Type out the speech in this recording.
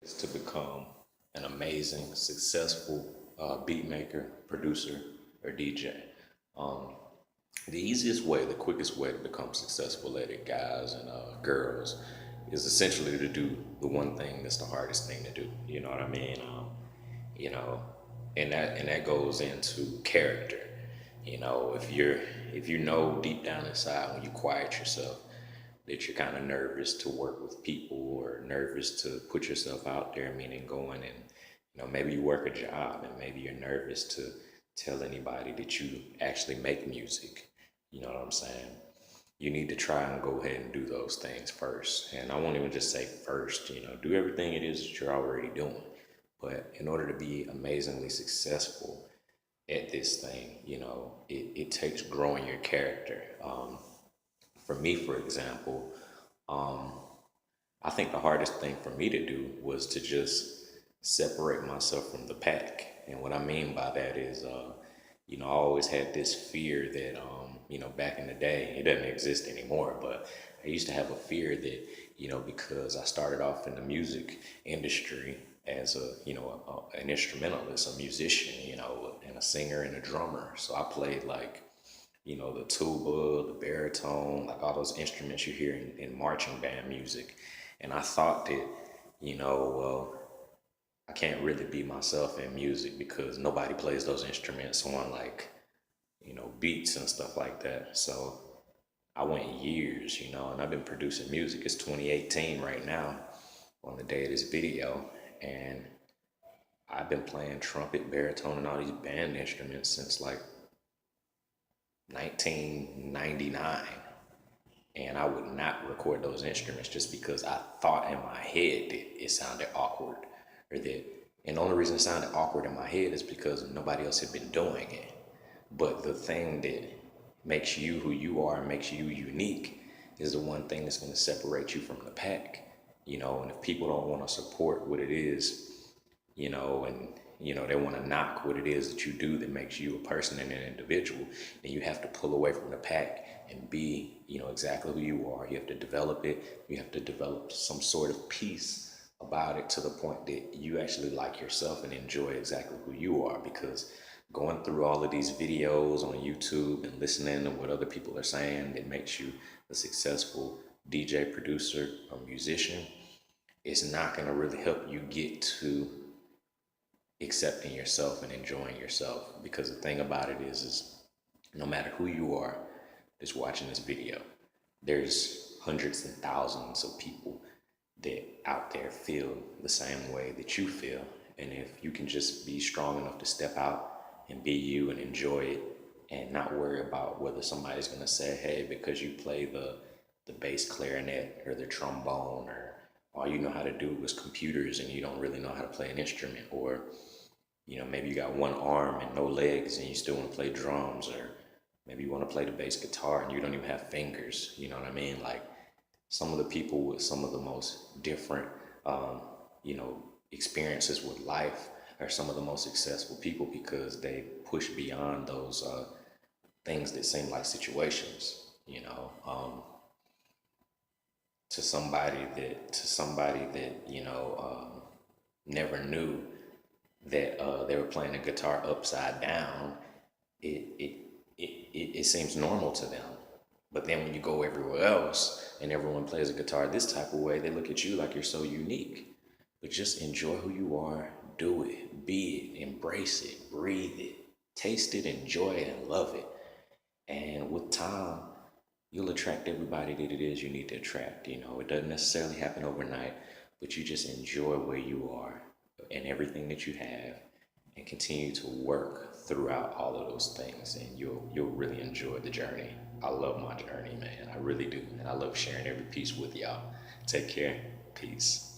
To become an amazing, successful beat maker, producer, or DJ. Um, the easiest way, the quickest way to become successful at it, guys and girls, is essentially to do the one thing that's the hardest thing to do. You know what I mean? You know, and that goes into character. You know, if you know deep down inside when you quiet yourself that you're kind of nervous to work with people or nervous to put yourself out there, meaning going and, maybe you work a job and maybe you're nervous to tell anybody that you actually make music. You know what I'm saying? You need to try and go ahead and do those things first. And I won't even just say first, do everything it is that you're already doing. But in order to be amazingly successful at this thing, it takes growing your character. For me, for example, um, I think the hardest thing for me to do was to just separate myself from the pack. And what I mean by that is, I always had this fear that, back in the day, it doesn't exist anymore, but I used to have a fear that, because I started off in the music industry as an instrumentalist, a musician, and a singer and a drummer. So I played like the tuba, the baritone, like all those instruments you hear in marching band music. And I thought that, well, I can't really be myself in music because nobody plays those instruments on like, beats and stuff like that. So I went years, and I've been producing music. It's 2018 right now on the day of this video. And I've been playing trumpet, baritone, and all these band instruments since like 1999, and I would not record those instruments just because I thought in my head that it sounded awkward, or that, and the only reason it sounded awkward in my head is because nobody else had been doing it. But the thing that makes you who you are and makes you unique is the one thing that's going to separate you from the pack. And if people don't want to support what it is, and they want to knock what it is that you do that makes you a person and an individual, then you have to pull away from the pack and be, exactly who you are. You have to develop it. You have to develop some sort of peace about it to the point that you actually like yourself and enjoy exactly who you are. Because going through all of these videos on YouTube and listening to what other people are saying that makes you a successful DJ, producer, or musician, it's not going to really help you get to accepting yourself and enjoying yourself. Because the thing about it is no matter who you are that's watching this video, there's hundreds and thousands of people that out there feel the same way that you feel. And if you can just be strong enough to step out and be you and enjoy it and not worry about whether somebody's going to say, hey, because you play the bass clarinet or the trombone, or all you know how to do is computers and you don't really know how to play an instrument, or maybe you got one arm and no legs and you still want to play drums, or maybe you want to play the bass guitar and you don't even have fingers. You know what I mean? Like, some of the people with some of the most different, you know, experiences with life are some of the most successful people because they push beyond those things that seem like situations. To somebody that never knew that they were playing the guitar upside down, it it, it seems normal to them. But then when you go everywhere else and everyone plays a guitar this type of way, they look at you like you're so unique. But just enjoy who you are, do it, be it, embrace it, breathe it, taste it, enjoy it, and love it. And with time, you'll attract everybody that it is you need to attract. It doesn't necessarily happen overnight, but you just enjoy where you are and everything that you have, and continue to work throughout all of those things, and you'll really enjoy the journey. I love my journey, man. I really do. And I love sharing every piece with y'all. Take care. Peace.